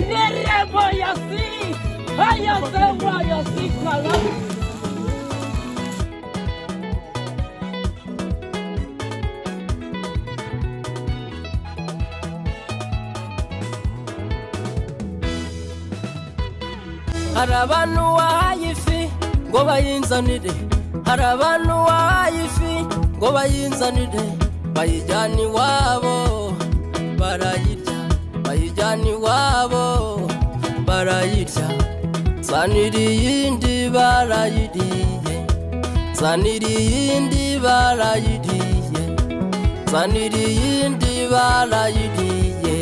Nerebo yasi, ayasewa yasi kala. Harabanu wayifi ngo bayinzanire, harabanu wayifi ngo bayinzanire, bayijyana iwabo barayirya, bayijyana iwabo barayirya, zanira iyindi barayiriye, zanira iyindi barayiriye, zanira iyindi barayiriye.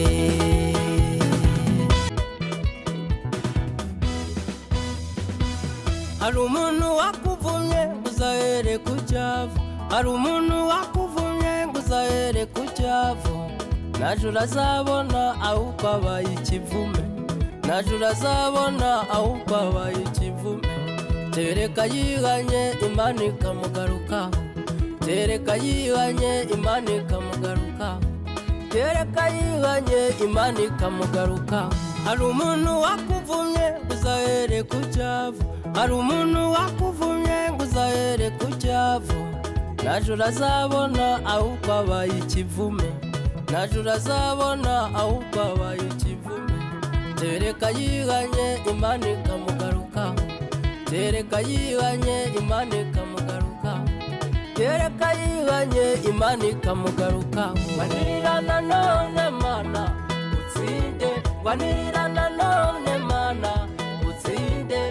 Hari umuntu wakuvumye uzahere ku cyavu, hari umuntu wakuvumye uzahere ku cyavu, naje urazabona ahubwo abaye ikivume, naje urazabona ahubwo abaye ikivume. Tereka yihanye Imana ikamugarukaho, tereka yihanye Imana ikamugarukaho, tereka yihanye Imana ikamugarukaho. Hari umuntu wakuvumye uzahere ku cyavu, hari umuntu wakuvumye uzahere ku cyavu, naje urazabona ahubwo abaye ikivume, naje urazabona ahubwo abaye ikivume. Tereka yihanye Imana ikamugarukaho, tereka yihanye Imana ikamugarukaho, tereka yihanye Imana ikamugarukaho. Wanirira nanone Mana utsinde, wanirira nanone Mana utsinde,